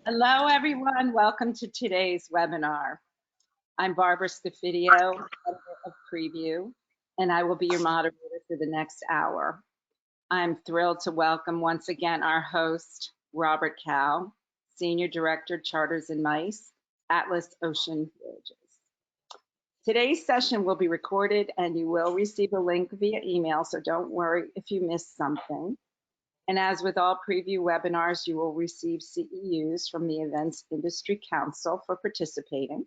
Hello, everyone. Welcome to today's webinar. I'm Barbara Scafidio, editor of Prevue, and I will be your moderator for the next hour. I'm thrilled to welcome once again our host, Robert Cow, Senior Director, Charters and MICE, Atlas Ocean Voyages. Today's session will be recorded and you will receive a link via email, so don't worry if you missed something. And as with all Prevue webinars, you will receive CEUs from the Events Industry Council for participating.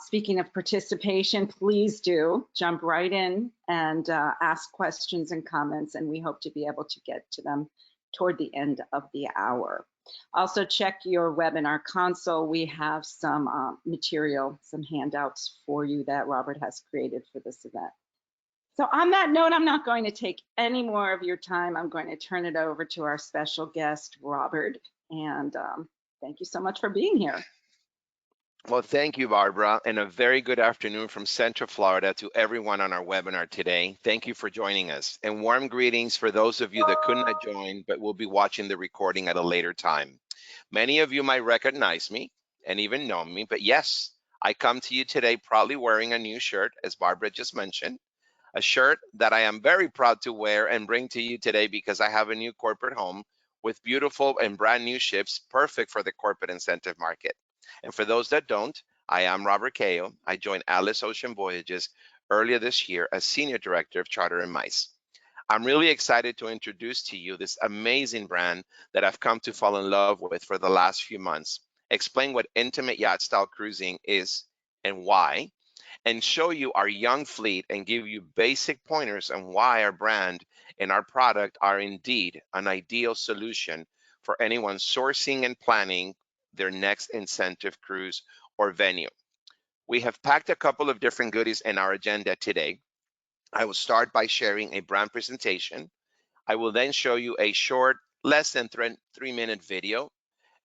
Speaking of participation, please do jump right in and ask questions and comments, and we hope to be able to get to them toward the end of the hour. Also check your webinar console. We have some material, some handouts for you that Robert has created for this event. So on that note, I'm not going to take any more of your time. I'm going to turn it over to our special guest, Robert. And thank you so much for being here. Well, thank you, Barbara, and a very good afternoon from Central Florida to everyone on our webinar today. Thank you for joining us, and warm greetings for those of you that could not join but will be watching the recording at a later time. Many of you might recognize me and even know me, but yes, I come to you today proudly wearing a new shirt, as Barbara just mentioned. A shirt that I am very proud to wear and bring to you today because I have a new corporate home with beautiful and brand new ships, perfect for the corporate incentive market. And for those that don't, I am Robert Cayo. I joined Atlas Ocean Voyages earlier this year as Senior Director of Charter and MICE. I'm really excited to introduce to you this amazing brand that I've come to fall in love with for the last few months, explain what intimate yacht style cruising is and why, and show you our young fleet and give you basic pointers on why our brand and our product are indeed an ideal solution for anyone sourcing and planning their next incentive cruise or venue. We have packed a couple of different goodies in our agenda today. I will start by sharing a brand presentation. I will then show you a short, less than 3-minute video,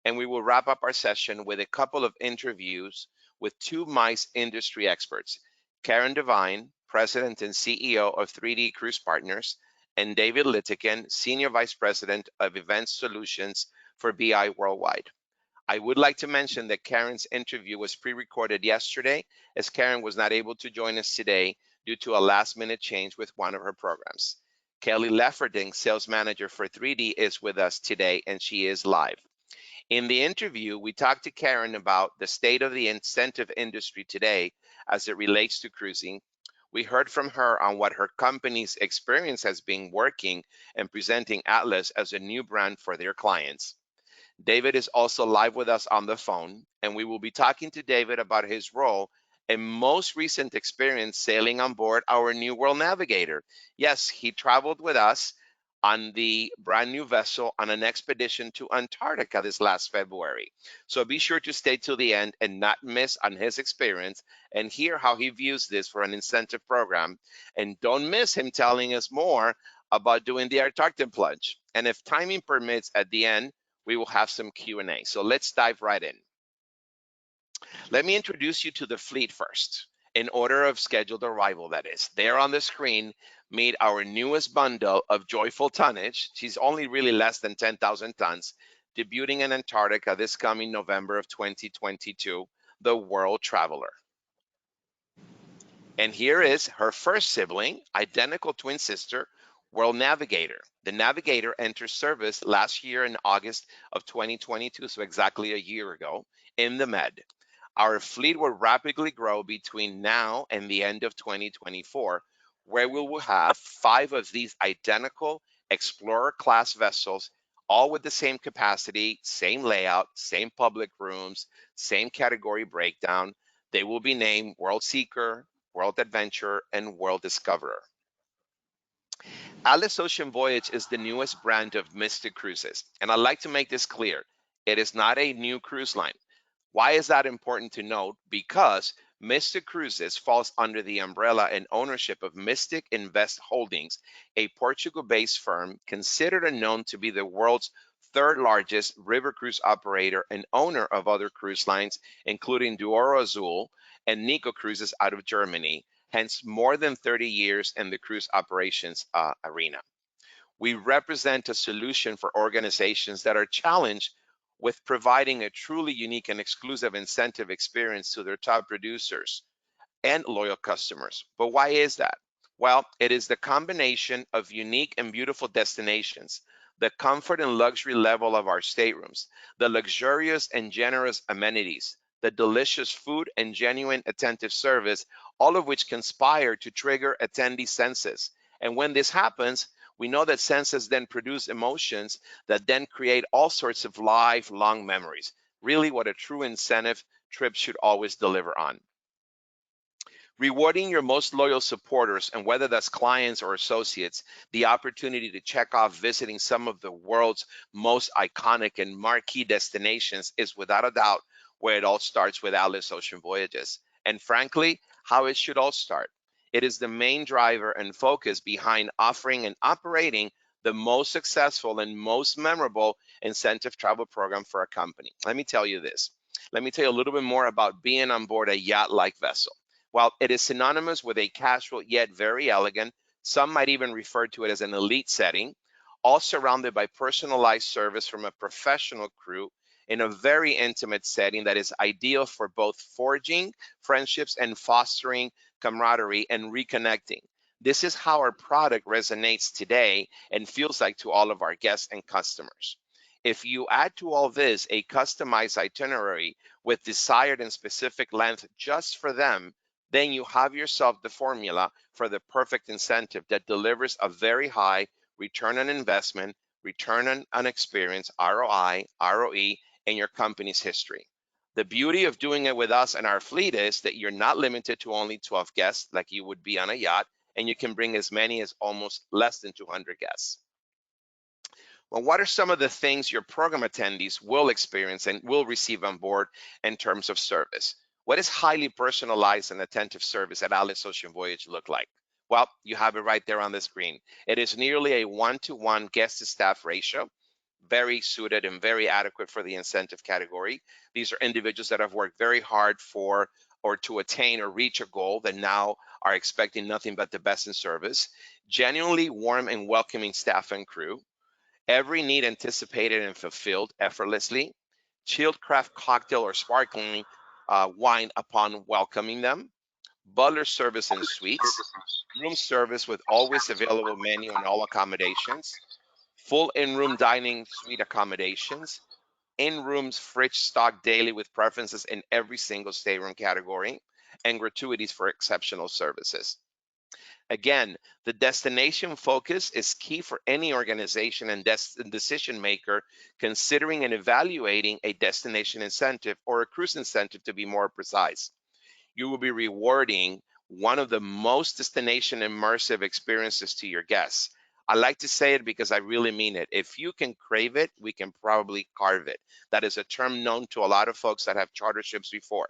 and we will wrap up our session with a couple of interviews with two MICE industry experts, Karen Devine, President and CEO of 3D Cruise Partners, and David Littiken, Senior Vice President of Event Solutions for BI Worldwide. I would like to mention that Karen's interview was pre-recorded yesterday, as Karen was not able to join us today due to a last-minute change with one of her programs. Kelly Lefferding, Sales Manager for 3D, is with us today, and she is live. In the interview, we talked to Karen about the state of the incentive industry today as it relates to cruising. We heard from her on what her company's experience has been working and presenting Atlas as a new brand for their clients. David is also live with us on the phone, and we will be talking to David about his role and most recent experience sailing on board our new World Navigator. Yes, he traveled with us on the brand new vessel on an expedition to Antarctica this last February. So be sure to stay till the end and not miss on his experience and hear how he views this for an incentive program. And don't miss him telling us more about doing the Antarctic plunge. And if timing permits at the end, we will have some Q&A. So let's dive right in. Let me introduce you to the fleet first, in order of scheduled arrival, that is. There on the screen, meet our newest bundle of joyful tonnage. She's only really less than 10,000 tons, debuting in Antarctica this coming November of 2022, the World Traveler. And here is her first sibling, identical twin sister, World Navigator. The Navigator entered service last year in August of 2022, so exactly a year ago, in the Med. Our fleet will rapidly grow between now and the end of 2024, where we will have 5 of these identical Explorer-class vessels, all with the same capacity, same layout, same public rooms, same category breakdown. They will be named World Seeker, World Adventurer, and World Discoverer. Atlas Ocean Voyage is the newest brand of Mystic Cruises, and I'd like to make this clear. It is not a new cruise line. Why is that important to note? Because Mystic Cruises falls under the umbrella and ownership of Mystic Invest Holdings, a Portugal-based firm considered and known to be the world's 3rd largest river cruise operator and owner of other cruise lines, including Douro Azul and Nico Cruises out of Germany, hence more than 30 years in the cruise operations arena. We represent a solution for organizations that are challenged with providing a truly unique and exclusive incentive experience to their top producers and loyal customers. But why is that? Well, it is the combination of unique and beautiful destinations, the comfort and luxury level of our staterooms, the luxurious and generous amenities, the delicious food and genuine attentive service, all of which conspire to trigger attendee senses. And when this happens, we know that senses then produce emotions that then create all sorts of lifelong memories. Really what a true incentive trip should always deliver on. Rewarding your most loyal supporters, and whether that's clients or associates, the opportunity to check off visiting some of the world's most iconic and marquee destinations is without a doubt where it all starts with Atlas Ocean Voyages. And frankly, how it should all start. It is the main driver and focus behind offering and operating the most successful and most memorable incentive travel program for a company. Let me tell you this. Let me tell you a little bit more about being on board a yacht-like vessel. While it is synonymous with a casual yet very elegant, some might even refer to it as an elite setting, all surrounded by personalized service from a professional crew in a very intimate setting that is ideal for both forging friendships and fostering camaraderie and reconnecting. This is how our product resonates today and feels like to all of our guests and customers. If you add to all this a customized itinerary with desired and specific length just for them, then you have yourself the formula for the perfect incentive that delivers a very high return on investment, return on experience, ROI, ROE, in your company's history. The beauty of doing it with us and our fleet is that you're not limited to only 12 guests like you would be on a yacht, and you can bring as many as almost less than 200 guests. Well, what are some of the things your program attendees will experience and will receive on board in terms of service? What is highly personalized and attentive service at Atlas Ocean Voyage look like? Well, you have it right there on the screen. It is nearly a one-to-one guest-to-staff ratio, very suited and very adequate for the incentive category. These are individuals that have worked very hard for or to attain or reach a goal that now are expecting nothing but the best in service. Genuinely warm and welcoming staff and crew, every need anticipated and fulfilled effortlessly, chilled craft cocktail or sparkling wine upon welcoming them, butler service in suites, room service with always available menu and all accommodations, full in-room dining suite accommodations, in-rooms fridge stocked daily with preferences in every single stateroom category, and gratuities for exceptional services. Again, the destination focus is key for any organization and decision maker considering and evaluating a destination incentive or a cruise incentive to be more precise. You will be rewarding one of the most destination immersive experiences to your guests. I like to say it because I really mean it. If you can crave it, we can probably carve it. That is a term known to a lot of folks that have charter ships before.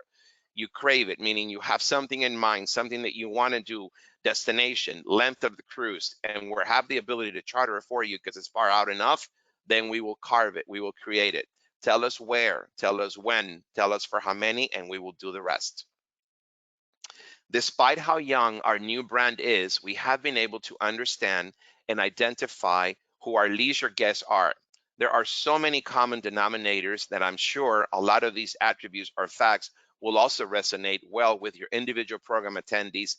You crave it, meaning you have something in mind, something that you want to do, destination, length of the cruise, and we have the ability to charter it for you because it's far out enough, then we will carve it, we will create it. Tell us where, tell us when, tell us for how many, and we will do the rest. Despite how young our new brand is, we have been able to understand and identify who our leisure guests are. There are so many common denominators that I'm sure a lot of these attributes or facts will also resonate well with your individual program attendees,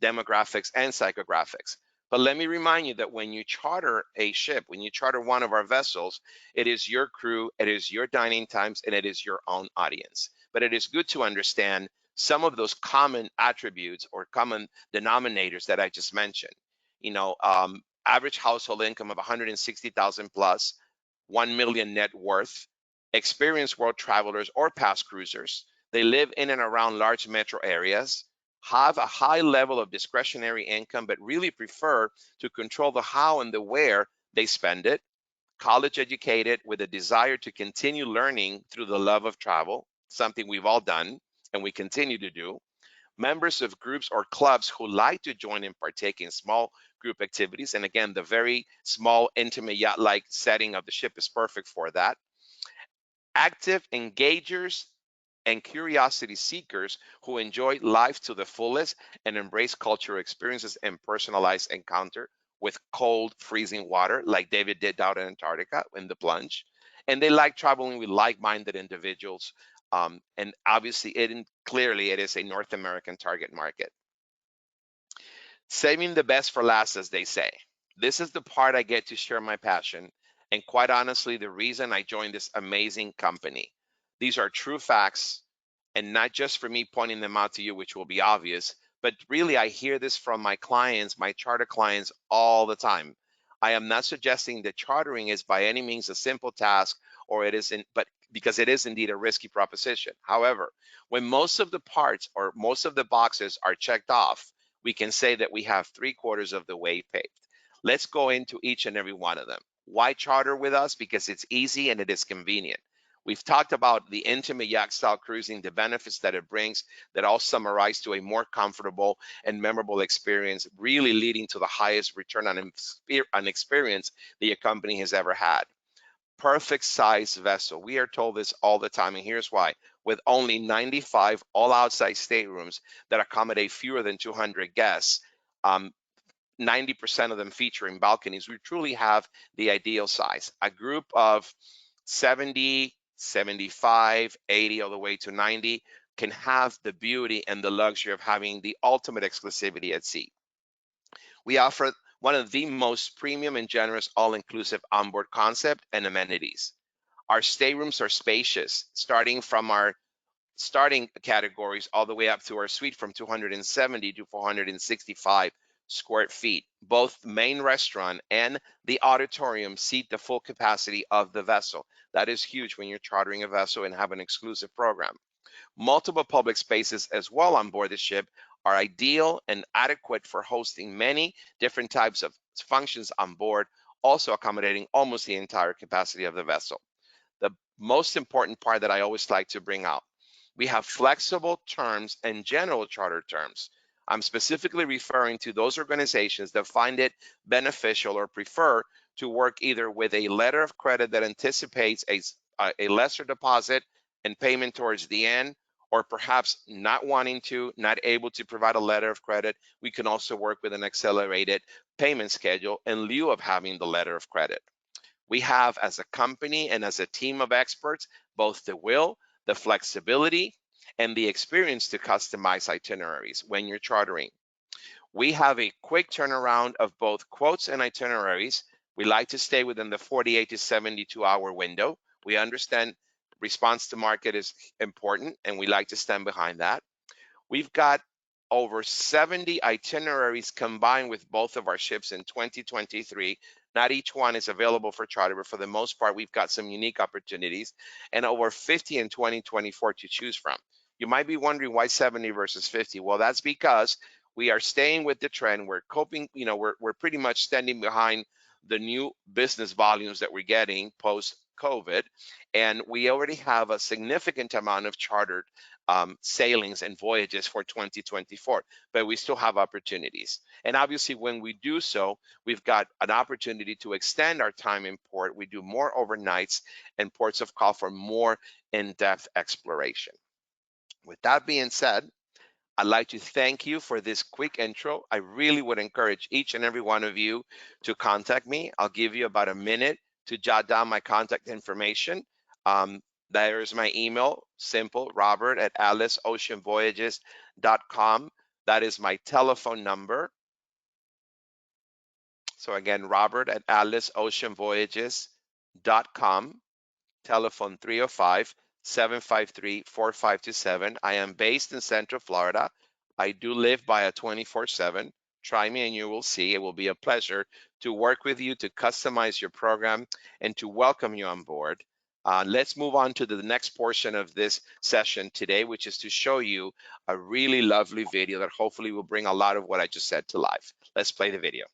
demographics, and psychographics. But let me remind you that when you charter a ship, when you charter one of our vessels, it is your crew, it is your dining times, and it is your own audience. But it is good to understand some of those common attributes or common denominators that I just mentioned. You know, average household income of 160,000 plus, 1 million net worth, experienced world travelers or past cruisers. They live in and around large metro areas, have a high level of discretionary income, but really prefer to control the how and the where they spend it. College educated with a desire to continue learning through the love of travel, something we've all done and we continue to do. Members of groups or clubs who like to join and partake in small group activities. And again, the very small, intimate yacht-like setting of the ship is perfect for that. Active engagers and curiosity seekers who enjoy life to the fullest and embrace cultural experiences and personalized encounter with cold, freezing water, like David did out in Antarctica in the plunge. and they like traveling with like-minded individuals. And obviously, clearly, it is a North American target market. Saving the best for last, as they say. This is the part I get to share my passion, and quite honestly, the reason I joined this amazing company. These are true facts, and not just for me pointing them out to you, which will be obvious, but really I hear this from my clients, my charter clients, all the time. I am not suggesting that chartering is by any means a simple task, or it isn't, but because it is indeed a risky proposition. However, when most of the parts or most of the boxes are checked off, we can say that we have 3/4 of the way paved. Let's go into each and every one of them. Why charter with us? Because it's easy and it is convenient. We've talked about the intimate yacht style cruising, the benefits that it brings, that all summarize to a more comfortable and memorable experience, really leading to the highest return on experience that your company has ever had. Perfect size vessel. We are told this all the time, and here's why. With only 95 all outside staterooms that accommodate fewer than 200 guests, 90% of them featuring balconies, we truly have the ideal size. A group of 70, 75, 80, all the way to 90 can have the beauty and the luxury of having the ultimate exclusivity at sea. We offer one of the most premium and generous all-inclusive onboard concept and amenities. Our staterooms are spacious, starting from our starting categories all the way up to our suite from 270 to 465 square feet. Both the main restaurant and the auditorium seat the full capacity of the vessel. That is huge when you're chartering a vessel and have an exclusive program. Multiple public spaces as well on board the ship are ideal and adequate for hosting many different types of functions on board, also accommodating almost the entire capacity of the vessel. The most important part that I always like to bring out, we have flexible terms and general charter terms. I'm specifically referring to those organizations that find it beneficial or prefer to work either with a letter of credit that anticipates a lesser deposit and payment towards the end, or perhaps not able to provide a letter of credit. We can also work with an accelerated payment schedule in lieu of having the letter of credit. We have, as a company and as a team of experts, both the will, the flexibility, and the experience to customize itineraries when you're chartering. We have a quick turnaround of both quotes and itineraries. We like to stay within the 48 to 72 hour window. We understand response to market is important, and we like to stand behind that. We've got over 70 itineraries combined with both of our ships in 2023. Not each one is available for charter, but for the most part, we've got some unique opportunities, and over 50 in 2024 to choose from. You might be wondering why 70 versus 50. Well, that's because we are staying with the trend. We're coping, we're pretty much standing behind the new business volumes that we're getting post-COVID, and we already have a significant amount of chartered sailings and voyages for 2024, but we still have opportunities. And obviously, when we do so, we've got an opportunity to extend our time in port. We do more overnights and ports of call for more in-depth exploration. With that being said, I'd like to thank you for this quick intro. I really would encourage each and every one of you to contact me. I'll give you about a minute to jot down my contact information. There is my email, simple, robert@atlasoceanvoyages.com. That is my telephone number. So again, robert@atlasoceanvoyages.com, telephone 305-753-4527. I am based in Central Florida. I do live by a 24/7. Try me and you will see. It will be a pleasure to work with you, to customize your program, and to welcome you on board. Let's move on to the next portion of this session today, which is to show you a really lovely video that hopefully will bring a lot of what I just said to life. Let's play the video.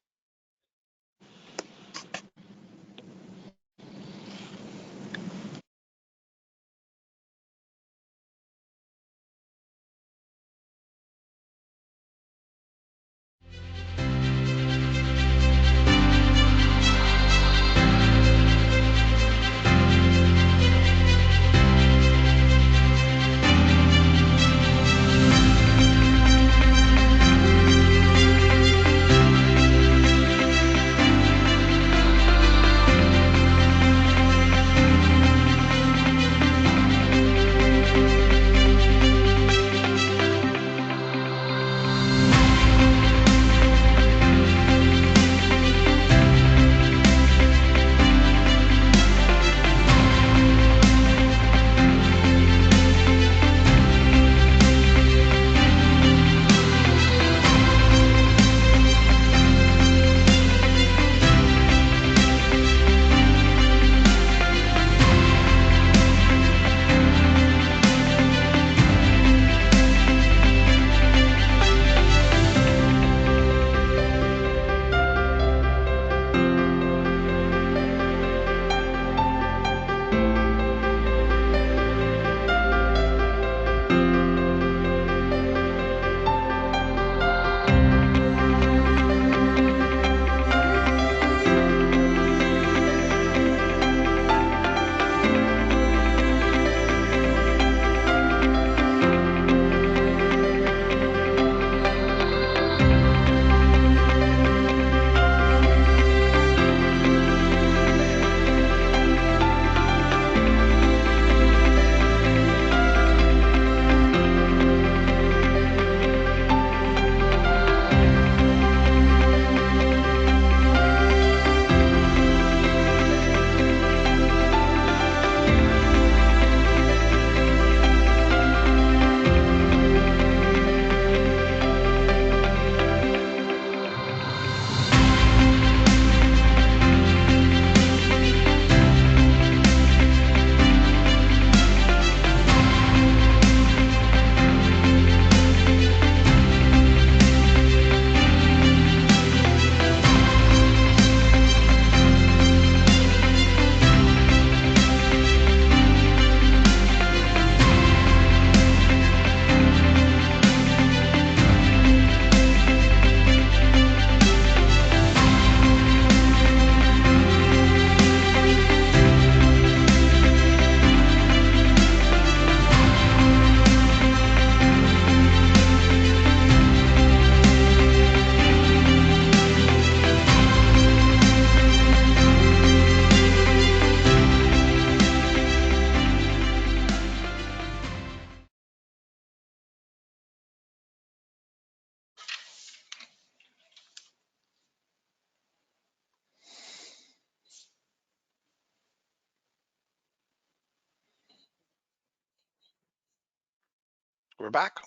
We're back.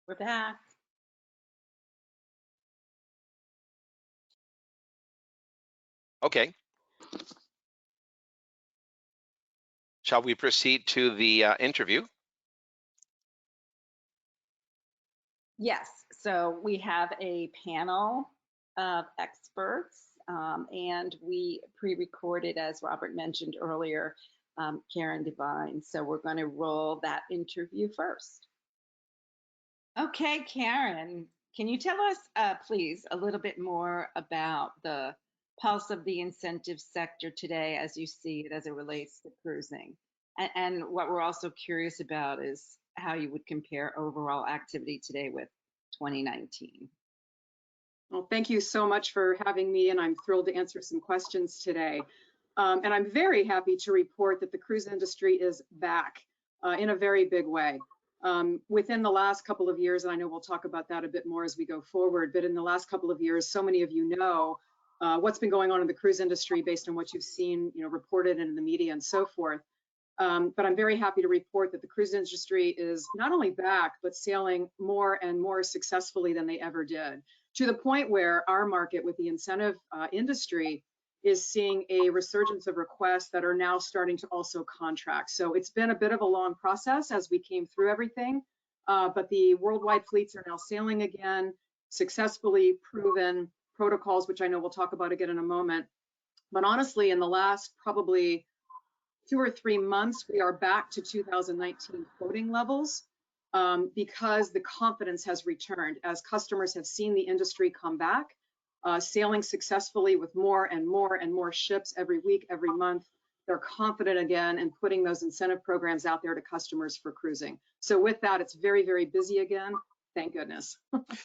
We're back. Okay. Shall we proceed to the interview? Yes, so we have a panel of experts, and we pre-recorded, as Robert mentioned earlier, Karen Devine. So we're going to roll that interview first. Okay, Karen, can you tell us, please, a little bit more about the pulse of the incentive sector today as you see it as it relates to cruising? And what we're also curious about is how you would compare overall activity today with 2019. Well, thank you so much for having me, and I'm thrilled to answer some questions today. And I'm very happy to report that the cruise industry is back in a very big way. Within the last couple of years, and I know we'll talk about that a bit more as we go forward, but in the last couple of years, so many of you know what's been going on in the cruise industry based on what you've seen, reported in the media and so forth. But I'm very happy to report that the cruise industry is not only back, but sailing more and more successfully than they ever did, to the point where our market with the incentive industry is seeing a resurgence of requests that are now starting to also contract. So it's been a bit of a long process as we came through everything, but the worldwide fleets are now sailing again, successfully proven protocols, which I know we'll talk about again in a moment. But honestly, in the last probably 2 or 3 months, we are back to 2019 quoting levels because the confidence has returned as customers have seen the industry come back, sailing successfully with more and more and more ships every week, every month. They're confident again and putting those incentive programs out there to customers for cruising. So with that, it's very, very busy again. Thank goodness.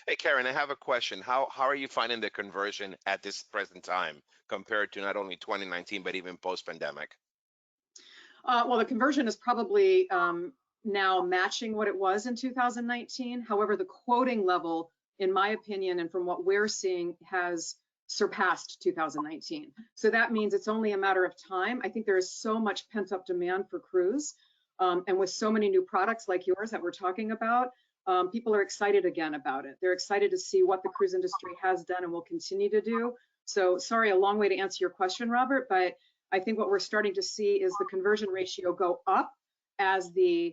Hey, Karen, I have a question. How are you finding the conversion at this present time compared to not only 2019, but even post-pandemic? Well, the conversion is probably now matching what it was in 2019. However, the quoting level, in my opinion, and from what we're seeing, has surpassed 2019. So that means it's only a matter of time. I think there is so much pent-up demand for cruise, and with so many new products like yours that we're talking about, people are excited again about it. They're excited to see what the cruise industry has done and will continue to do. So sorry, a long way to answer your question, Robert, but I think what we're starting to see is the conversion ratio go up as the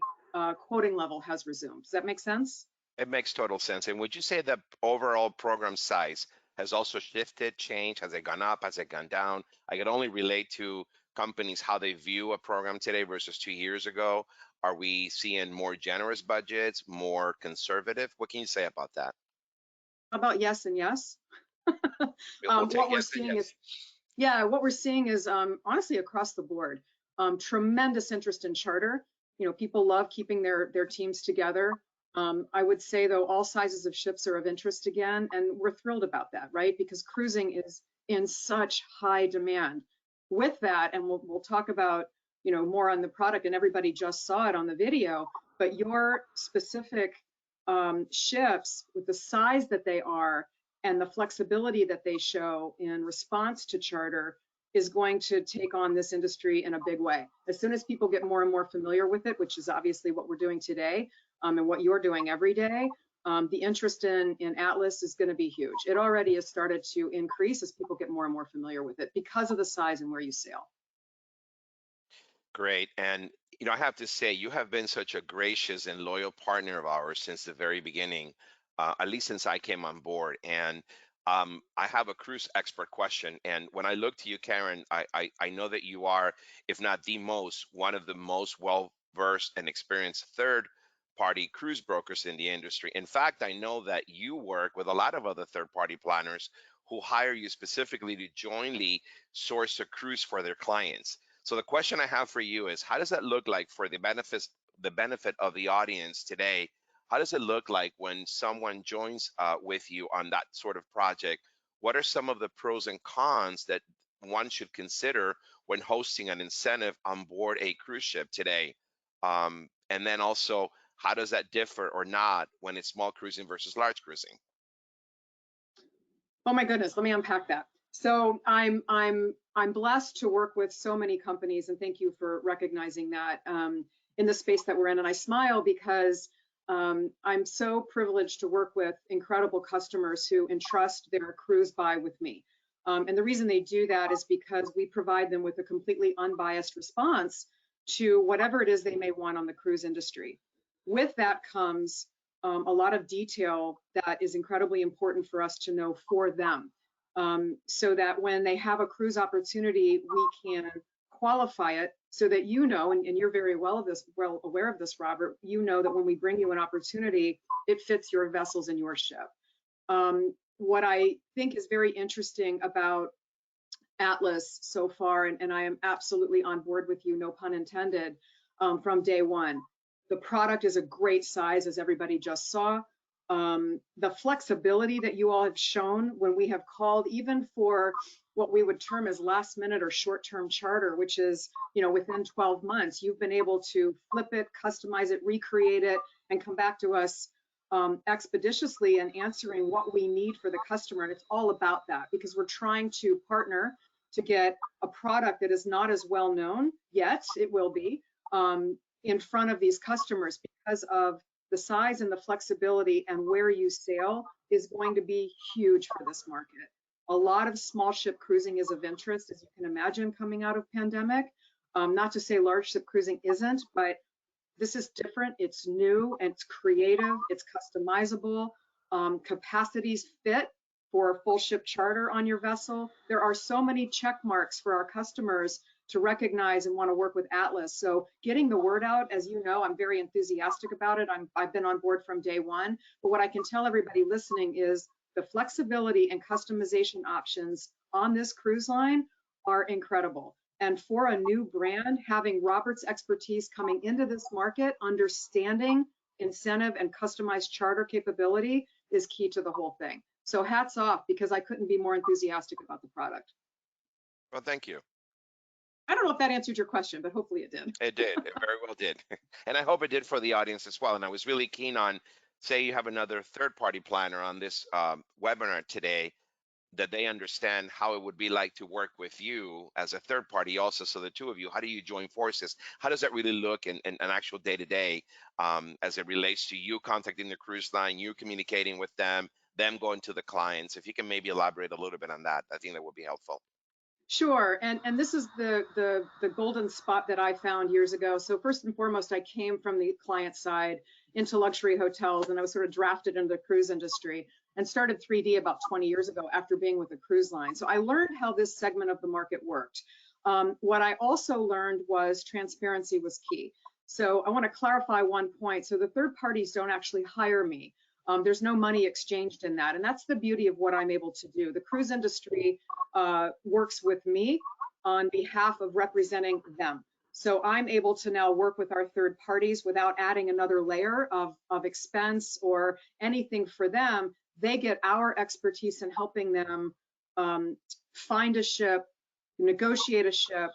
quoting level has resumed. Does that make sense? It makes total sense. And would you say that overall program size has also shifted, changed? Has it gone up? Has it gone down? I can only relate to companies how they view a program today versus 2 years ago. Are we seeing more generous budgets, more conservative? What can you say about that? How about yes and yes? We'll take What we're yes and seeing yes. is, yeah, what we're seeing is honestly across the board, tremendous interest in charter. People love keeping their teams together. I would say though, all sizes of ships are of interest again, and we're thrilled about that, right? Because cruising is in such high demand. With that, and we'll talk about more on the product, and everybody just saw it on the video, but your specific ships with the size that they are and the flexibility that they show in response to charter is going to take on this industry in a big way. As soon as people get more and more familiar with it, which is obviously what we're doing today, and what you're doing every day, the interest in Atlas is going to be huge. It already has started to increase as people get more and more familiar with it because of the size and where you sail. Great. And I have to say, you have been such a gracious and loyal partner of ours since the very beginning, at least since I came on board. And I have a cruise expert question. And when I look to you, Karen, I know that you are, if not the most, one of the most well-versed and experienced third-party cruise brokers in the industry. In fact, I know that you work with a lot of other third-party planners who hire you specifically to jointly source a cruise for their clients. So the question I have for you is, how does that look like for the benefit of the audience today? How does it look like when someone joins with you on that sort of project? What are some of the pros and cons that one should consider when hosting an incentive on board a cruise ship today? And then also, how does that differ or not when it's small cruising versus large cruising? Oh my goodness, let me unpack that. So I'm blessed to work with so many companies, and thank you for recognizing that in the space that we're in. And I smile because I'm so privileged to work with incredible customers who entrust their cruise buy with me. And the reason they do that is because we provide them with a completely unbiased response to whatever it is they may want on the cruise industry. With that comes a lot of detail that is incredibly important for us to know for them, so that when they have a cruise opportunity, we can qualify it so that you know, and you're very well aware of this, Robert, you know that when we bring you an opportunity, it fits your vessels and your ship. What I think is very interesting about Atlas so far, and I am absolutely on board with you, no pun intended, from day one. The product is a great size, as everybody just saw. The flexibility that you all have shown when we have called even for what we would term as last minute or short-term charter, which is, within 12 months, you've been able to flip it, customize it, recreate it, and come back to us expeditiously in answering what we need for the customer. And it's all about that, because we're trying to partner to get a product that is not as well known yet, it will be, in front of these customers, because of the size and the flexibility, and where you sail is going to be huge for this market. A lot of small ship cruising is of interest, as you can imagine, coming out of pandemic. Not to say large ship cruising isn't, but this is different, it's new, and it's creative, it's customizable, capacities fit for a full ship charter on your vessel. There are so many check marks for our customers to recognize and want to work with Atlas. So getting the word out, as you know, I'm very enthusiastic about it. I've been on board from day one, but what I can tell everybody listening is the flexibility and customization options on this cruise line are incredible. And for a new brand, having Robert's expertise coming into this market, understanding incentive and customized charter capability is key to the whole thing. So hats off, because I couldn't be more enthusiastic about the product. Well, thank you. I don't know if that answered your question, but hopefully it did. It did. It very well did. And I hope it did for the audience as well. And I was really keen on, say you have another third-party planner on this webinar today, that they understand how it would be like to work with you as a third party also. So the two of you, how do you join forces? How does that really look in an actual day-to-day as it relates to you contacting the cruise line, you communicating with them going to the clients? If you can maybe elaborate a little bit on that, I think that would be helpful. Sure, and this is the golden spot that I found years ago. So first and foremost, I came from the client side into luxury hotels, and I was sort of drafted into the cruise industry and started 3D about 20 years ago after being with a cruise line. So I learned how this segment of the market worked. What I also learned was transparency was key. So I want to clarify one point. So the third parties don't actually hire me. There's no money exchanged in that. And that's the beauty of what I'm able to do. The cruise industry works with me on behalf of representing them. So I'm able to now work with our third parties without adding another layer of expense or anything for them. They get our expertise in helping them find a ship, negotiate a ship.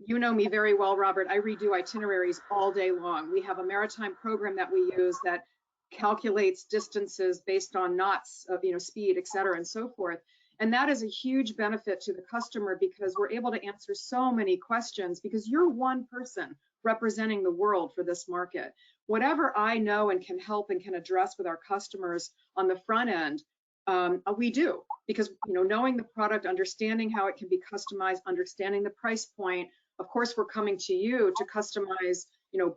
You know me very well, Robert. I redo itineraries all day long. We have a maritime program that we use that calculates distances based on knots of speed, et cetera, and so forth. And that is a huge benefit to the customer, because we're able to answer so many questions, because you're one person representing the world for this market. Whatever I know and can help and can address with our customers on the front end, we do, because knowing the product, understanding how it can be customized, understanding the price point. Of course, we're coming to you to customize,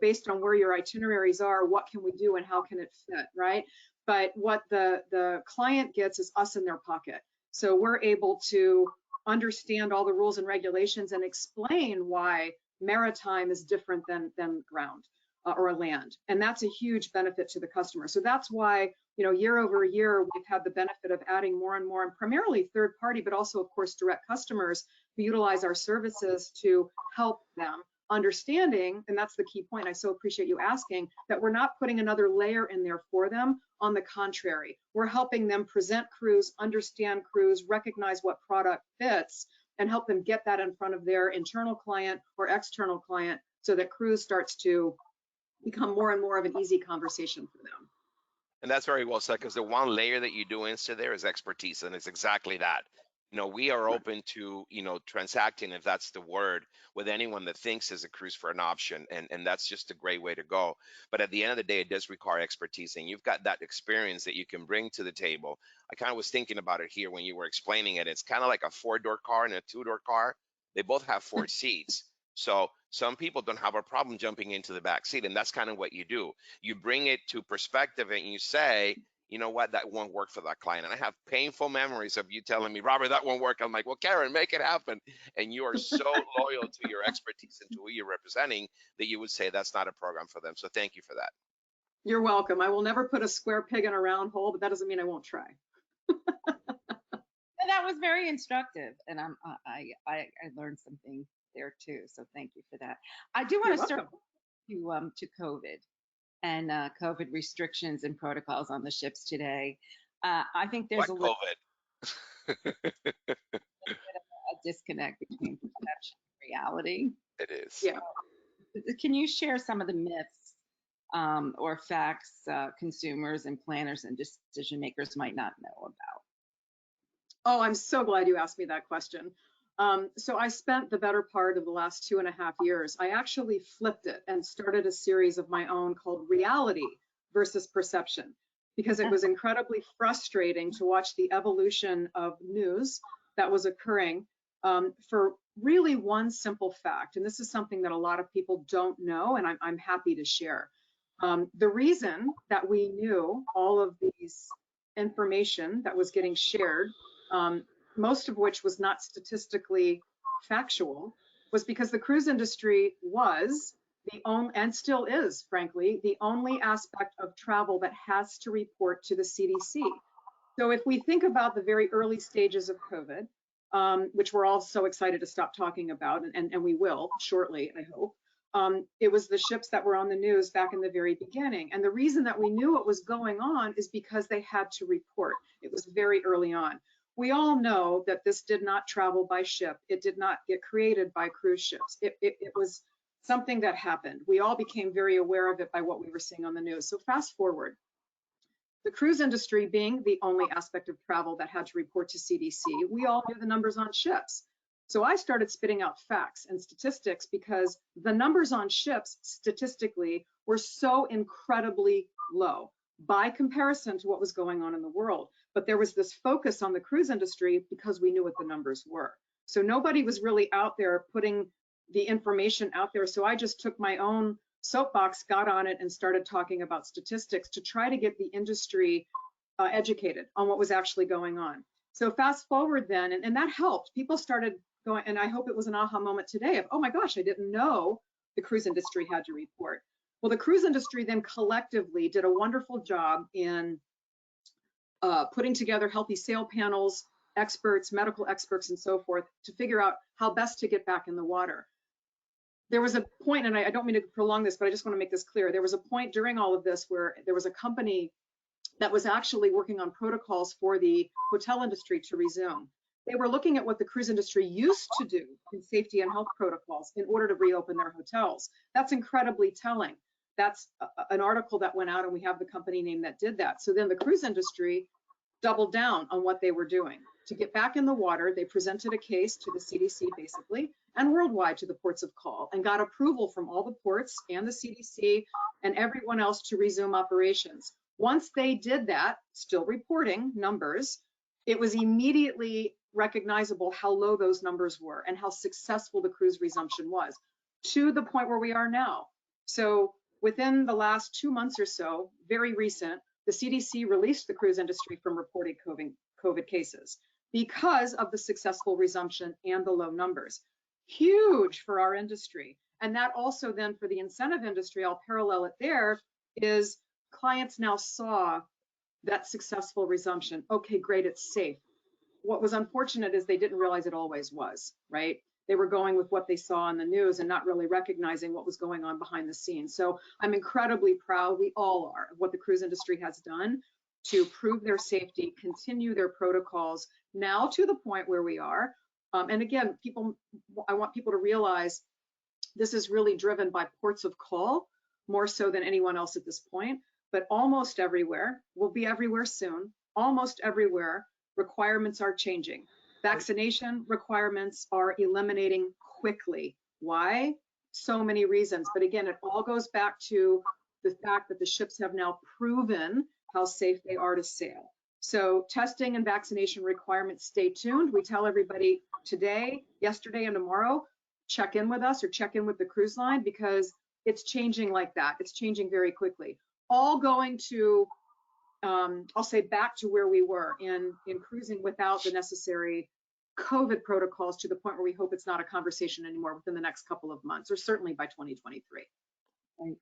based on where your itineraries are, what can we do and how can it fit, right? But what the client gets is us in their pocket. So we're able to understand all the rules and regulations and explain why maritime is different than ground or land. And that's a huge benefit to the customer. So that's why, year over year, we've had the benefit of adding more and more, and primarily third party, but also, of course, direct customers who utilize our services to help them, understanding, and that's the key point, I so appreciate you asking, that we're not putting another layer in there for them. On the contrary, we're helping them present cruise, understand cruise, recognize what product fits, and help them get that in front of their internal client or external client, so that cruise starts to become more and more of an easy conversation for them. And that's very well said, because the one layer that you do insert there is expertise, and it's exactly that. we are open to, transacting, if that's the word, with anyone that thinks there's a cruise for an option. And that's just a great way to go. But at the end of the day, it does require expertise. And you've got that experience that you can bring to the table. I kind of was thinking about it here when you were explaining it. It's kind of like a 4-door car and a 2-door car. They both have 4 seats. So some people don't have a problem jumping into the back seat. And that's kind of what you do. You bring it to perspective and you say, you know what, that won't work for that client. And I have painful memories of you telling me, Robert, that won't work. I'm like, well, Karen, make it happen. And you are so loyal to your expertise and to who you're representing that you would say that's not a program for them. So thank you for that. You're welcome. I will never put a square peg in a round hole, but that doesn't mean I won't try. And that was very instructive, and I learned something there too. So thank you for that. I do want to circle to COVID and COVID restrictions and protocols on the ships today. I think there's a little bit of a disconnect between perception and reality. It is. Yeah. Can you share some of the myths or facts consumers and planners and decision makers might not know about? Oh, I'm so glad you asked me that question. So I spent the better part of the last 2.5 years. I actually flipped it and started a series of my own called Reality versus Perception, because it was incredibly frustrating to watch the evolution of news that was occurring for really one simple fact. And this is something that a lot of people don't know, and I'm happy to share. The reason that we knew all of these information that was getting shared, most of which was not statistically factual, was because the cruise industry was the only, and still is, frankly, the only aspect of travel that has to report to the CDC. So if we think about the very early stages of COVID, which we're all so excited to stop talking about, and we will shortly, I hope, it was the ships that were on the news back in the very beginning. And the reason that we knew what was going on is because they had to report. It was very early on. We all know that this did not travel by ship. It did not get created by cruise ships. It was something that happened. We all became very aware of it by what we were seeing on the news. So fast forward, the cruise industry being the only aspect of travel that had to report to CDC, we all knew the numbers on ships. So I started spitting out facts and statistics because the numbers on ships statistically were so incredibly low by comparison to what was going on in the world. But there was this focus on the cruise industry because we knew what the numbers were. So nobody was really out there putting the information out there. So I just took my own soapbox, got on it, and started talking about statistics to try to get the industry educated on what was actually going on. So fast forward then, and that helped. People started going, and I hope it was an aha moment today of, oh my gosh, I didn't know the cruise industry had to report. Well, the cruise industry then collectively did a wonderful job in putting together healthy sail panels, experts, medical experts, and so forth to figure out how best to get back in the water. There was a point, and I don't mean to prolong this, but I just want to make this clear. There was a point during all of this where there was a company that was actually working on protocols for the hotel industry to resume. They were looking at what the cruise industry used to do in safety and health protocols in order to reopen their hotels. That's incredibly telling. That's an article that went out, and we have the company name that did that. So then the cruise industry doubled down on what they were doing. To get back in the water, they presented a case to the CDC basically, and worldwide to the ports of call, and got approval from all the ports and the CDC and everyone else to resume operations. Once they did that, still reporting numbers, it was immediately recognizable how low those numbers were and how successful the cruise resumption was, to the point where we are now. So within the last 2 months or so, very recent, the CDC released the cruise industry from reported COVID cases because of the successful resumption and the low numbers. Huge for our industry. And that also then for the incentive industry, I'll parallel it there, is clients now saw that successful resumption. Okay, great, it's safe. What was unfortunate is they didn't realize it always was, right? They were going with what they saw on the news and not really recognizing what was going on behind the scenes. So I'm incredibly proud, we all are, of what the cruise industry has done to prove their safety, continue their protocols, now to the point where we are. And again, I want people to realize this is really driven by ports of call, more so than anyone else at this point, but almost everywhere, will be everywhere soon, almost everywhere, requirements are changing. Vaccination requirements are eliminating quickly. Why? So many reasons. But again, it all goes back to the fact that the ships have now proven how safe they are to sail. So testing and vaccination requirements, stay tuned. We tell everybody today, yesterday, and tomorrow, check in with us or check in with the cruise line, because it's changing like that. It's changing very quickly. All going to, I'll say, back to where we were in cruising without the necessary COVID protocols, to the point where we hope it's not a conversation anymore within the next couple of months, or certainly by 2023. Right.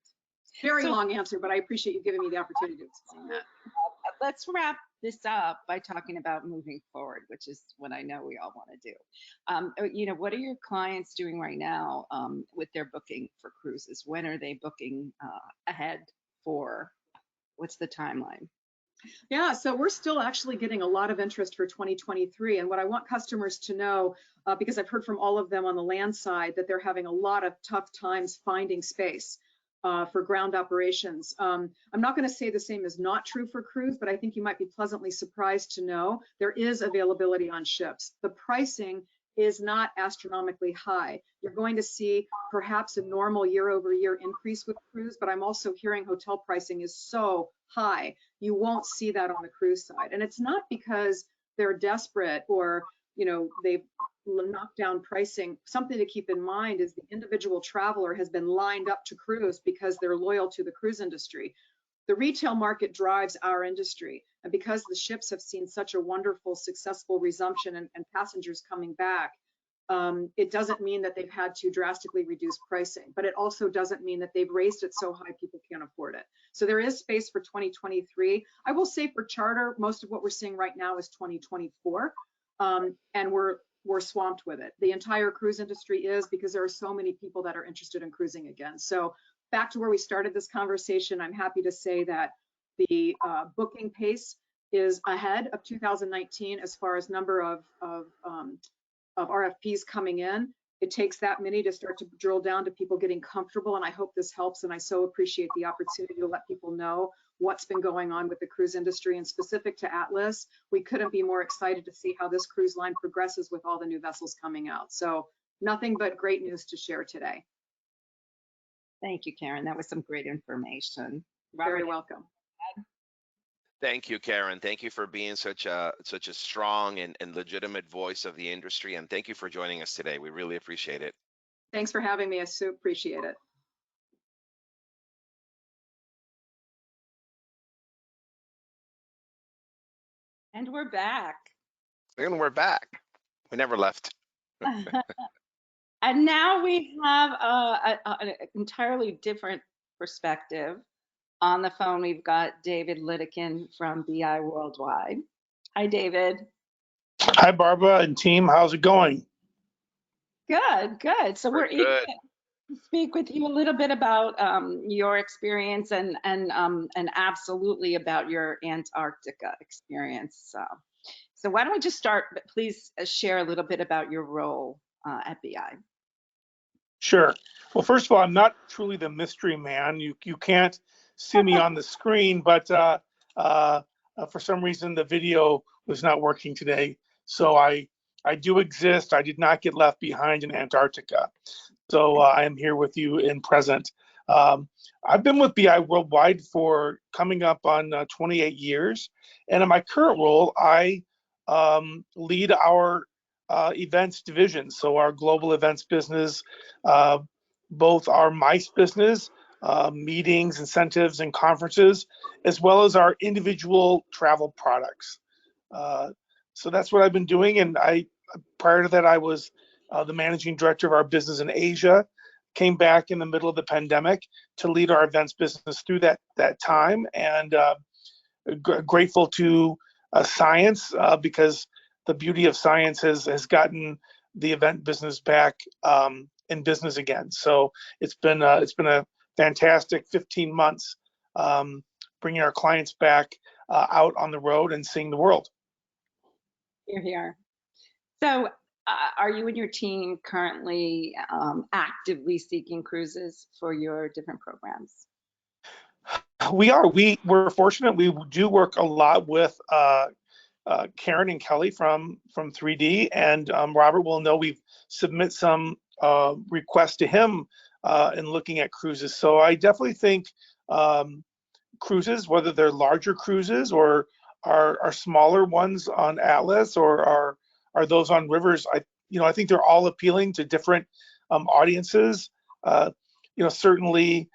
Very So- long answer, but I appreciate you giving me the opportunity to explain that. Let's wrap this up by talking about moving forward, which is what I know we all want to do. You know, what are your clients doing right now with their booking for cruises? When are they booking ahead for? What's the timeline? Yeah, so we're still actually getting a lot of interest for 2023. And what I want customers to know, because I've heard from all of them on the land side, that they're having a lot of tough times finding space for ground operations. I'm not going to say the same is not true for cruise, but I think you might be pleasantly surprised to know there is availability on ships. The pricing is not astronomically high. You're going to see perhaps a normal year-over-year increase with cruise, but I'm also hearing hotel pricing is so high. You won't see that on the cruise side. And it's not because they're desperate or, you know, they've knocked down pricing. Something to keep in mind is the individual traveler has been lined up to cruise because they're loyal to the cruise industry. The retail market drives our industry. And because the ships have seen such a wonderful, successful resumption and passengers coming back, it doesn't mean that they've had to drastically reduce pricing, but it also doesn't mean that they've raised it so high people can't afford it. So there is space for 2023. I will say for charter, most of what we're seeing right now is 2024, and we're swamped with it. The entire cruise industry is, because there are so many people that are interested in cruising again. So back to where we started this conversation, I'm happy to say that the booking pace is ahead of 2019 as far as number of RFPs coming in. It takes that many to start to drill down to people getting comfortable, and I hope this helps. And I so appreciate the opportunity to let people know what's been going on with the cruise industry. And specific to Atlas, we couldn't be more excited to see how this cruise line progresses with all the new vessels coming out. So nothing but great news to share today. Thank you, Karen. That was some great information. Very welcome. Thank you, Karen. Thank you for being such a strong and legitimate voice of the industry, and thank you for joining us today. We really appreciate it. Thanks for having me. I so appreciate it. And we're back. And we're back. We never left. And now we have an entirely different perspective. On the phone, we've got David Lidikin from BI Worldwide. Hi, David. Hi, Barbara and team. How's it going? Good, good. So we're eager good. to speak with you a little bit about your experience and absolutely about your Antarctica experience. So why don't we just start, but please share a little bit about your role at BI. Sure. Well, first of all, I'm not truly the mystery man. You can't see me on the screen, but for some reason the video was not working today. So I do exist. I did not get left behind in Antarctica. So I am here with you in present. I've been with BI Worldwide for coming up on 28 years. And in my current role, I lead our events division. So our global events business, both our MICE business, meetings, incentives, and conferences, as well as our individual travel products. So that's what I've been doing. And prior to that, I was the managing director of our business in Asia. Came back in the middle of the pandemic to lead our events business through that time, and grateful to science because the beauty of science has gotten the event business back in business again. So it's been a fantastic 15 months bringing our clients back out on the road and seeing the world. You're here. So are you and your team currently actively seeking cruises for your different programs? We are. We're fortunate. We do work a lot with Karen and Kelly from 3D, and Robert will know we've submit some requests to him in looking at cruises. So I definitely think cruises, whether they're larger cruises or are smaller ones on Atlas or are those on rivers, I think they're all appealing to different audiences. Certainly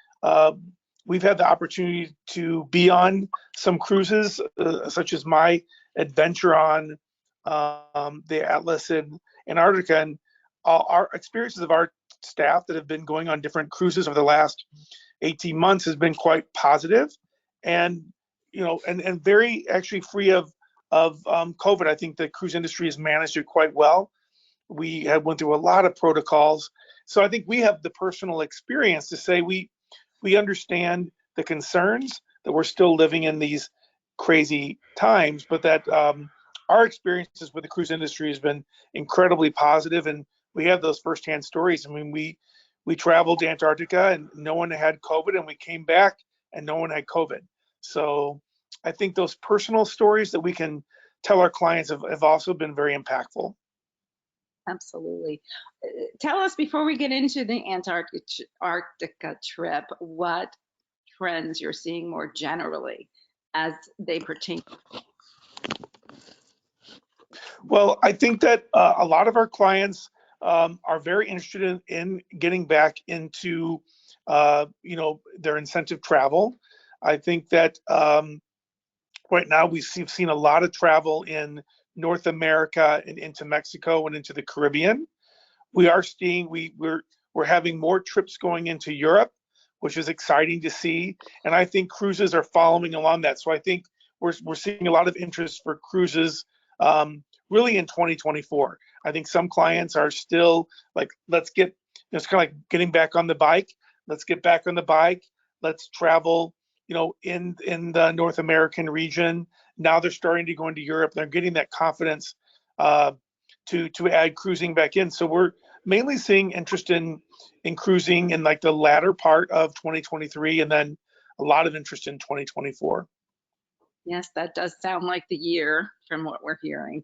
we've had the opportunity to be on some cruises, such as my adventure on the Atlas in Antarctica, and our experiences of our staff that have been going on different cruises over the last 18 months has been quite positive, and and very actually free of COVID. I think the cruise industry has managed it quite well. We have went through a lot of protocols, so I think we have the personal experience to say we understand the concerns that we're still living in these crazy times, but that our experiences with the cruise industry has been incredibly positive, and we have those firsthand stories. I mean, we traveled to Antarctica and no one had COVID, and we came back and no one had COVID. So I think those personal stories that we can tell our clients have also been very impactful. Absolutely. Tell us, before we get into the Antarctica trip, what trends you're seeing more generally as they pertain. Well, I think that a lot of our clients are very interested in getting back into their incentive travel. I think that right now we've seen a lot of travel in North America and into Mexico and into the Caribbean. We are seeing we're having more trips going into Europe, which is exciting to see, and I think cruises are following along that. So I think we're seeing a lot of interest for cruises really in 2024. I think some clients are still like, let's get, it's kind of like getting back on the bike. Let's get back on the bike. Let's travel, in the North American region. Now they're starting to go into Europe. They're getting that confidence to add cruising back in. So we're mainly seeing interest in cruising in like the latter part of 2023, and then a lot of interest in 2024. Yes, that does sound like the year from what we're hearing.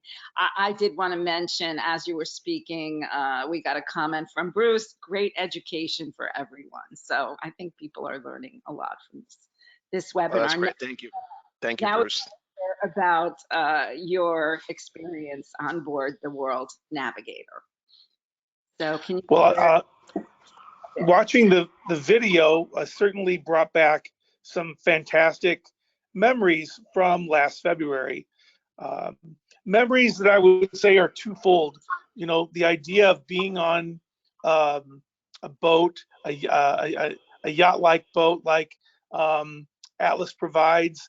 I did want to mention, as you were speaking, we got a comment from Bruce, great education for everyone. So I think people are learning a lot from this webinar. Oh, that's great. Thank you. Thank you, now Bruce. About your experience on board the World Navigator. So can you watching the video certainly brought back some fantastic memories from last February. Memories that I would say are twofold. The idea of being on a boat, a yacht-like boat like Atlas provides,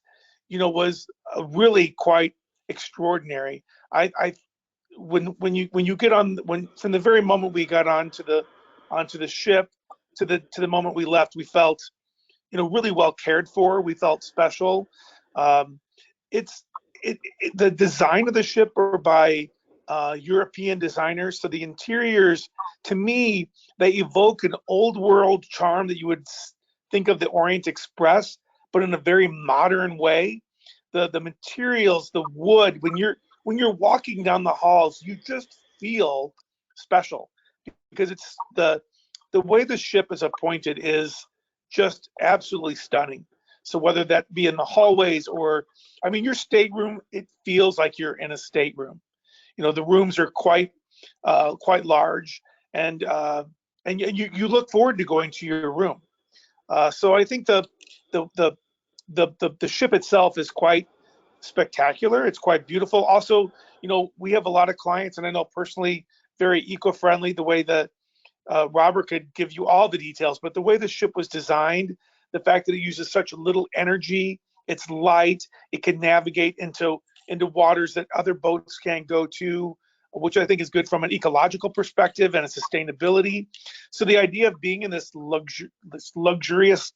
was really quite extraordinary. When you get on, from the very moment we got onto the ship to the moment we left, we felt really well cared for. We felt special. The design of the ship are by European designers, so the interiors, to me, they evoke an old world charm that you would think of the Orient Express, but in a very modern way. The materials, the wood, when you're walking down the halls, you just feel special, because it's the way the ship is appointed is just absolutely stunning. So whether that be in the hallways or, I mean, your stateroom, it feels like you're in a stateroom. The rooms are quite large, and you look forward to going to your room. So I think the ship itself is quite spectacular. It's quite beautiful. Also, we have a lot of clients, and I know personally, very eco-friendly. The way that Robert could give you all the details, but the way the ship was designed, the fact that it uses such little energy, it's light, it can navigate into waters that other boats can't go to, which I think is good from an ecological perspective and a sustainability. So the idea of being in this luxurious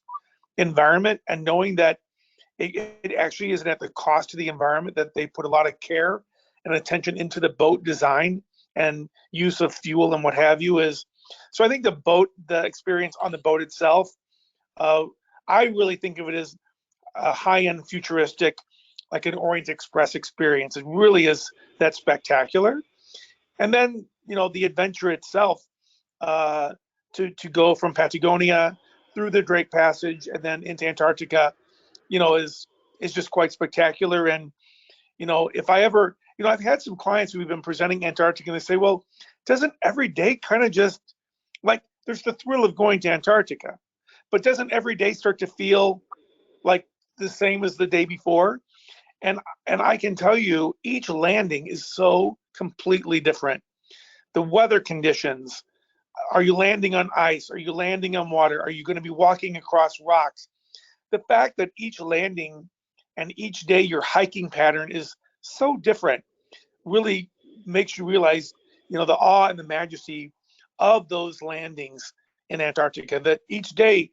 environment and knowing that it actually isn't at the cost to the environment, that they put a lot of care and attention into the boat design and use of fuel and what have you is. So I think the experience on the boat itself, I really think of it as a high-end futuristic like an Orient Express experience. It really is that spectacular. And then, you know, the adventure itself, to go from Patagonia through the Drake Passage and then into Antarctica, you know, is just quite spectacular. And you know, if I ever, you know, I've had some clients who've been presenting Antarctica and they say, well, doesn't every day kind of just like there's the thrill of going to Antarctica, but doesn't every day start to feel like the same as the day before? And I can tell you, each landing is so completely different. The weather conditions. Are you landing on ice? Are you landing on water? Are you going to be walking across rocks? The fact that each landing and each day your hiking pattern is so different really makes you realize, you know, the awe and the majesty of those landings in Antarctica. That each day,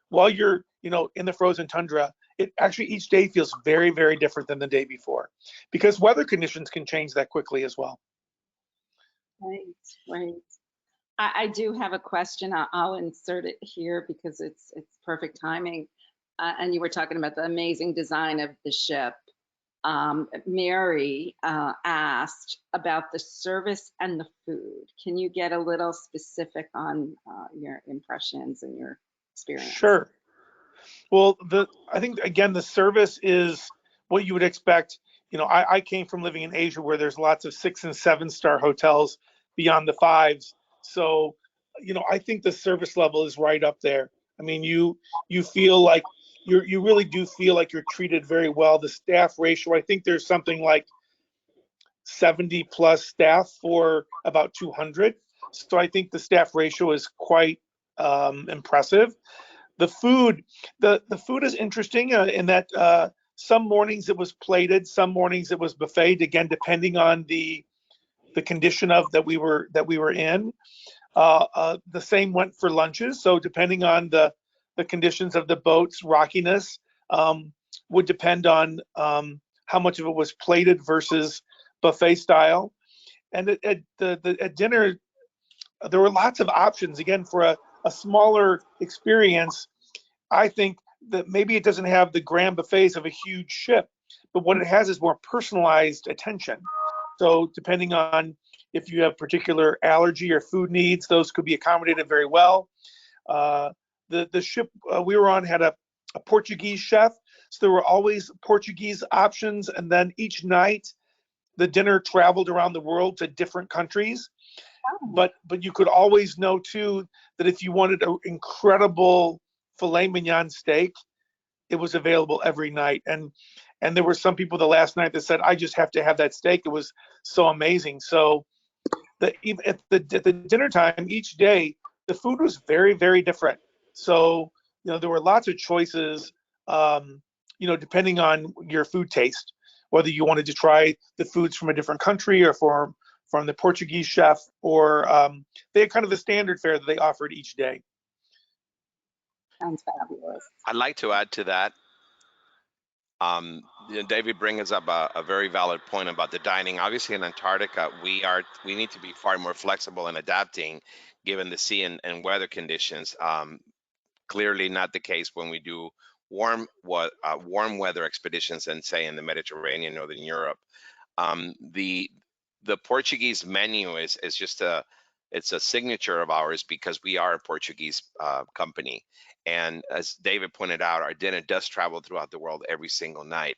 while you're, you know, in the frozen tundra, it actually each day feels very, very different than the day before, because weather conditions can change that quickly as well. Right, right. I do have a question. I'll insert it here because it's perfect timing. And you were talking about the amazing design of the ship. Mary asked about the service and the food. Can you get a little specific on your impressions and your experience? Sure. Well, I think again the service is what you would expect. You know, I came from living in Asia where there's lots of 6 and 7 star hotels beyond the 5s. So, you know, I think the service level is right up there. I mean, you feel like you really do feel like you're treated very well. The staff ratio, I think there's something like 70 plus staff for about 200. So I think the staff ratio is quite impressive. The food, the food is interesting in that some mornings it was plated, some mornings it was buffet. Again, depending on the condition of that we were in. The same went for lunches. So depending on the conditions of the boat's rockiness, would depend on how much of it was plated versus buffet style. And at dinner, there were lots of options. Again, for a smaller experience, I think that maybe it doesn't have the grand buffets of a huge ship, but what it has is more personalized attention. So depending on if you have particular allergy or food needs, those could be accommodated very well. The ship we were on had a Portuguese chef, so there were always Portuguese options. And then each night, the dinner traveled around the world to different countries. But you could always know too that if you wanted an incredible filet mignon steak, it was available every night. And there were some people the last night that said, I just have to have that steak. It was so amazing. So at the dinner time each day, the food was very, very different. So, you know, there were lots of choices, you know, depending on your food taste, whether you wanted to try the foods from a different country or from the Portuguese chef, or they had kind of the standard fare that they offered each day. Sounds fabulous. I'd like to add to that. You know, David brings up a very valid point about the dining. Obviously, in Antarctica, we need to be far more flexible in adapting, given the sea and weather conditions. Clearly, not the case when we do warm weather expeditions, and say in the Mediterranean, Northern Europe. The Portuguese menu is just it's a signature of ours because we are a Portuguese company. And as David pointed out, our dinner does travel throughout the world every single night.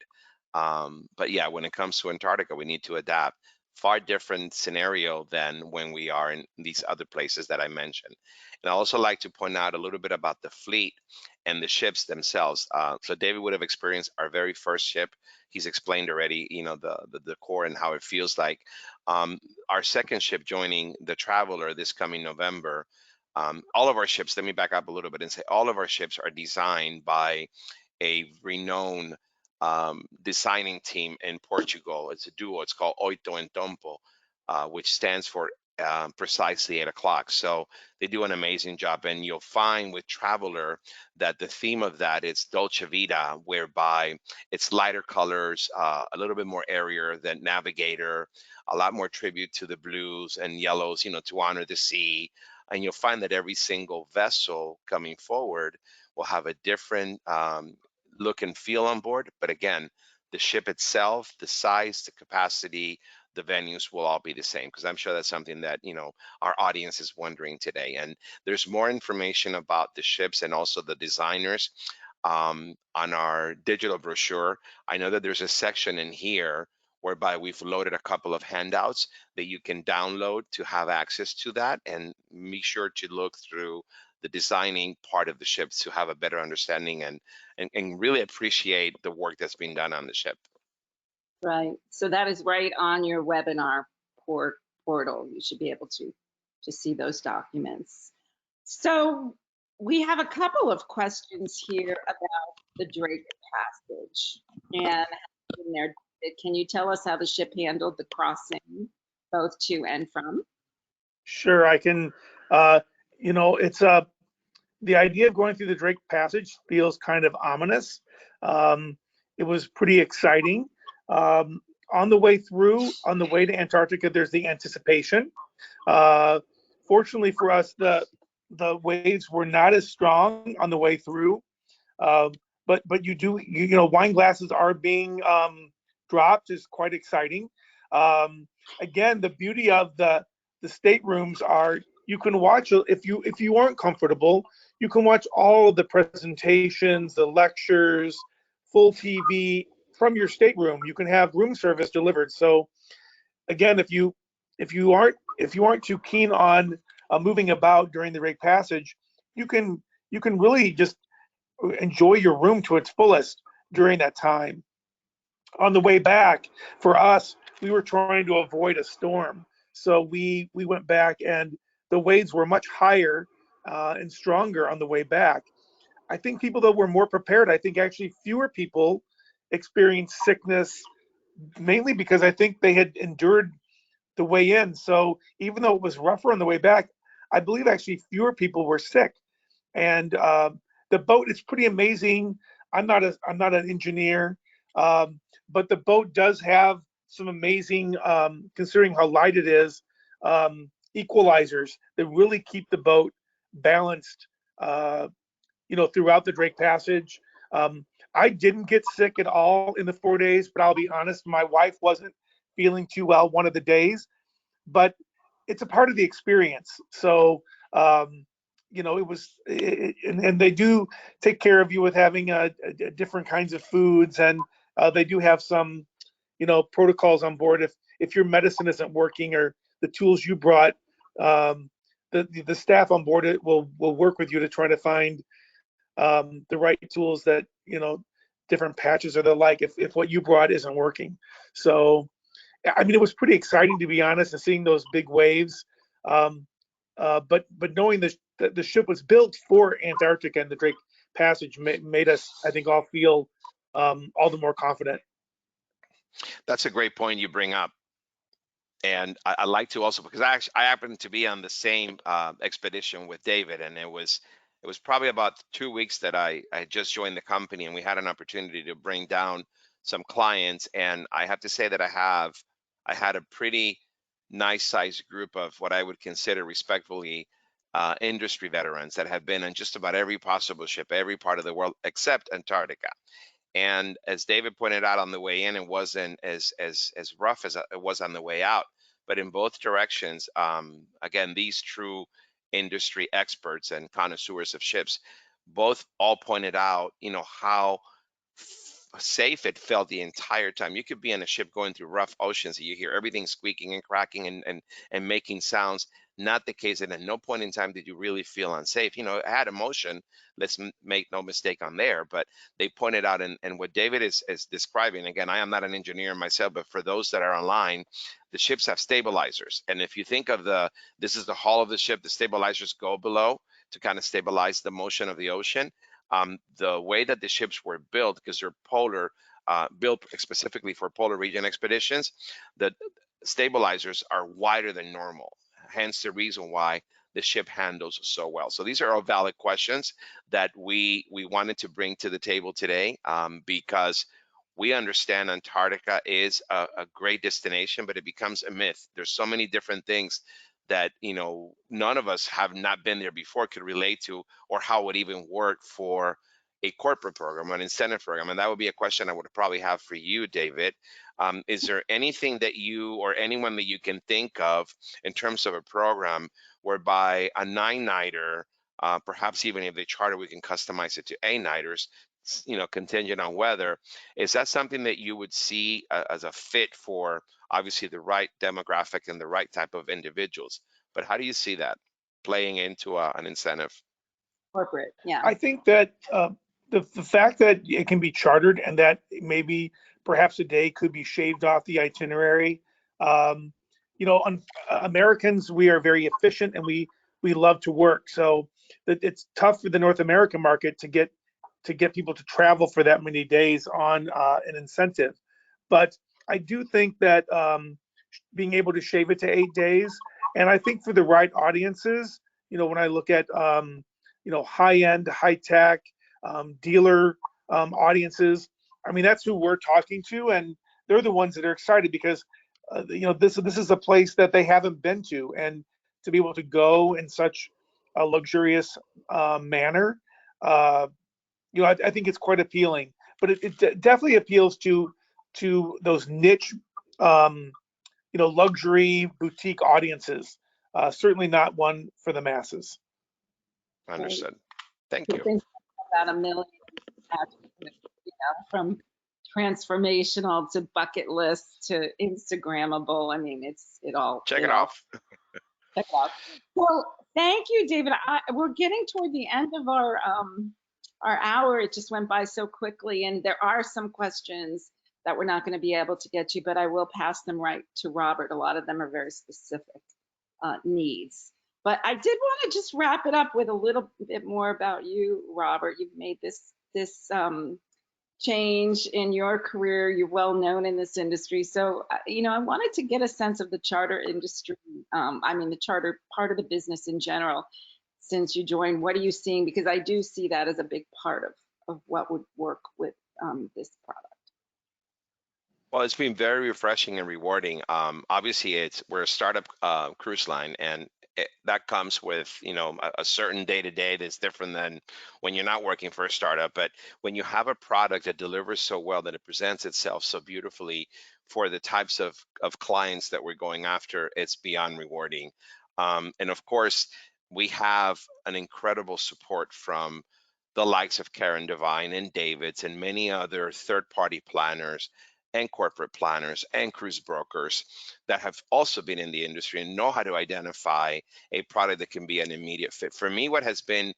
But yeah, when it comes to Antarctica, we need to adapt. Far different scenario than when we are in these other places that I mentioned. And I also like to point out a little bit about the fleet and the ships themselves. So David would have experienced our very first ship. He's explained already, you know, the core and how it feels like. Our second ship joining the Traveler this coming November. All of our ships, let me back up a little bit and say all of our ships are designed by a renowned designing team in Portugal. It's a duo. It's called Oito and Tompo, which stands for precisely 8 o'clock. So they do an amazing job. And you'll find with Traveler that the theme of that is Dolce Vita, whereby it's lighter colors, a little bit more airier than Navigator, a lot more tribute to the blues and yellows, you know, to honor the sea. And you'll find that every single vessel coming forward will have a different look and feel on board. But again, the ship itself, the size, the capacity, the venues will all be the same, because I'm sure that's something that, you know, our audience is wondering today. And there's more information about the ships and also the designers on our digital brochure. I know that there's a section in here whereby we've loaded a couple of handouts that you can download to have access to that, and make sure to look through the designing part of the ship to have a better understanding and really appreciate the work that's been done on the ship. Right. So that is right on your webinar portal. You should be able to see those documents. So we have a couple of questions here about the Drake passage. And in there, can you tell us how the ship handled the crossing, both to and from? Sure, I can. You know, it's the idea of going through the Drake Passage feels kind of ominous. It was pretty exciting. On the way through, on the way to Antarctica, there's the anticipation. Fortunately for us, the waves were not as strong on the way through. But you know, wine glasses are being dropped is quite exciting. Again, the beauty of the staterooms are you can watch if you aren't comfortable, you can watch all of the presentations, the lectures, full TV from your stateroom. You can have room service delivered. So again, if you aren't too keen on moving about during the Drake Passage, you can really just enjoy your room to its fullest during that time. On the way back, for us, we were trying to avoid a storm, so we went back, and the waves were much higher and stronger on the way back. I think people that were more prepared. I think actually fewer people experienced sickness, mainly because I think they had endured the way in. So even though it was rougher on the way back, I believe actually fewer people were sick. And the boat is pretty amazing. I'm not an engineer, but the boat does have some amazing, considering how light it is, equalizers that really keep the boat balanced. You know, throughout the Drake Passage. I didn't get sick at all in the 4 days, but I'll be honest, my wife wasn't feeling too well one of the days, but it's a part of the experience. So, you know, and they do take care of you with having different kinds of foods, and they do have some, you know, protocols on board. If your medicine isn't working or the tools you brought, the staff on board it will work with you to try to find the right tools that, you know, different patches or the like, if what you brought isn't working. So I mean, it was pretty exciting, to be honest, and seeing those big waves. But knowing that the ship was built for Antarctica and the Drake Passage made us, I think, all feel all the more confident. That's a great point you bring up. And I like to also, because I happened to be on the same expedition with David, and it was probably about 2 weeks that I had just joined the company, and we had an opportunity to bring down some clients. And I have to say that I had a pretty nice sized group of what I would consider respectfully industry veterans that have been on just about every possible ship, every part of the world except Antarctica. And as David pointed out on the way in, it wasn't as rough as it was on the way out. But in both directions, again, these true industry experts and connoisseurs of ships both all pointed out, you know, how safe it felt the entire time. You could be on a ship going through rough oceans and you hear everything squeaking and cracking and making sounds. Not the case, and at no point in time did you really feel unsafe. You know, it had emotion, let's make no mistake on there, but they pointed out, and what David is describing, again, I am not an engineer myself, but for those that are online, the ships have stabilizers. And if you think of this is the hull of the ship, the stabilizers go below to kind of stabilize the motion of the ocean. The way that the ships were built, because they're polar, built specifically for polar region expeditions, the stabilizers are wider than normal. Hence the reason why the ship handles so well. So these are all valid questions that we wanted to bring to the table today, because we understand Antarctica is a great destination, but it becomes a myth. There's so many different things that, you know, none of us have not been there before could relate to, or how it would even work for, a corporate program, an incentive program? And that would be a question I would probably have for you, David. Is there anything that you or anyone that you can think of in terms of a program whereby a 9-nighter, perhaps even if they charter, we can customize it to 8-nighters, contingent on weather. Is that something that you would see as a fit for obviously the right demographic and the right type of individuals? But how do you see that playing into an incentive? Corporate, yeah. I think that the fact that it can be chartered and that maybe perhaps a day could be shaved off the itinerary. Um, Americans, we are very efficient and we love to work. So it's tough for the North American market to get people to travel for that many days on an incentive. But I do think that being able to shave it to 8 days, and I think for the right audiences, when I look at high-end, high-tech dealer audiences, I mean, that's who we're talking to, and they're the ones that are excited because this is a place that they haven't been to, and to be able to go in such a luxurious manner, I think it's quite appealing. But it definitely appeals to those niche, luxury boutique audiences. Certainly not one for the masses. Understood. Thank I you. think about 1 million attributes, from transformational to bucket list to Instagrammable. I mean, it all. Check it off. Check it out. Well, thank you, David. We're getting toward the end of our hour. It just went by so quickly, and there are some questions that we're not going to be able to get to, but I will pass them right to Robert. A lot of them are very specific needs. But I did want to just wrap it up with a little bit more about you, Robert. You've made this change in your career. You're well known in this industry. So, I wanted to get a sense of the charter industry. The charter part of the business in general. Since you joined, what are you seeing? Because I do see that as a big part of what would work with this product. Well, it's been very refreshing and rewarding. Obviously, we're a startup cruise line, and that comes with a certain day-to-day that's different than when you're not working for a startup. But when you have a product that delivers so well, that it presents itself so beautifully for the types of clients that we're going after, it's beyond rewarding. And of course, we have an incredible support from the likes of Karen Devine and David's and many other third-party planners and corporate planners and cruise brokers that have also been in the industry and know how to identify a product that can be an immediate fit. For me, what has been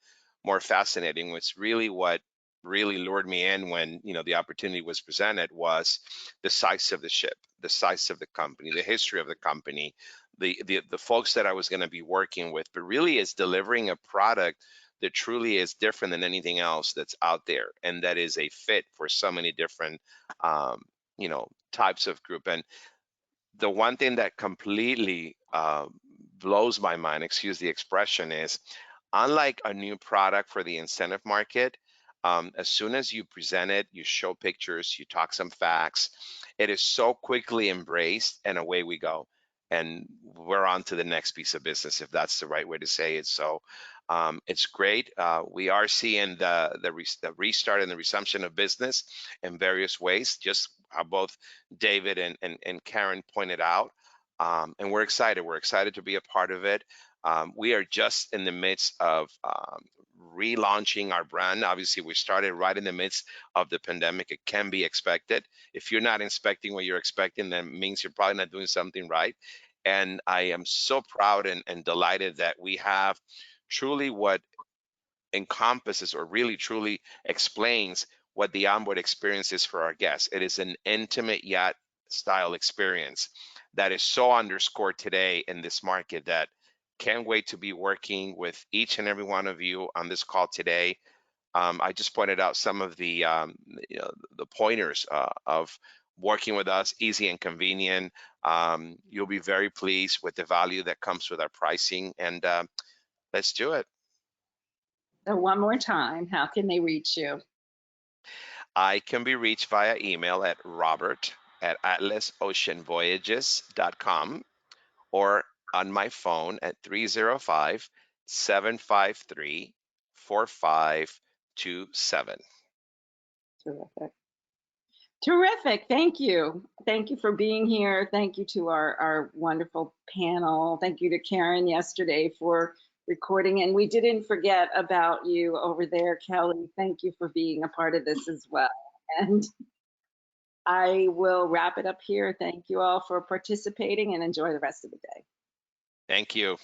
more fascinating, was really what really lured me in when the opportunity was presented, was the size of the ship, the size of the company, the history of the company, the folks that I was going to be working with, but really is delivering a product that truly is different than anything else that's out there, and that is a fit for so many different types of group. And the one thing that completely blows my mind, excuse the expression, is unlike a new product for the incentive market, as soon as you present it, you show pictures, you talk some facts, it is so quickly embraced, and away we go. And we're on to the next piece of business, if that's the right way to say it. So it's great. We are seeing the restart and the resumption of business in various ways, just how both David and Karen pointed out. And we're excited. We're excited to be a part of it. We are just in the midst of relaunching our brand. Obviously, we started right in the midst of the pandemic. It can be expected. If you're not inspecting what you're expecting, then it means you're probably not doing something right. And I am so proud and delighted that we have truly what encompasses, or really truly explains, what the onboard experience is for our guests. It is an intimate yacht style experience that is so underscored today in this market, that can't wait to be working with each and every one of you on this call today. I just pointed out some of the pointers of working with us, easy and convenient. You'll be very pleased with the value that comes with our pricing, and let's do it. So one more time, how can they reach you? I can be reached via email at robert@atlasoceanvoyages.com, or on my phone at 305-753-4520. 427. Terrific. Terrific. Thank you. Thank you for being here. Thank you to our wonderful panel. Thank you to Karen yesterday for recording. And we didn't forget about you over there, Kelly. Thank you for being a part of this as well. And I will wrap it up here. Thank you all for participating and enjoy the rest of the day. Thank you.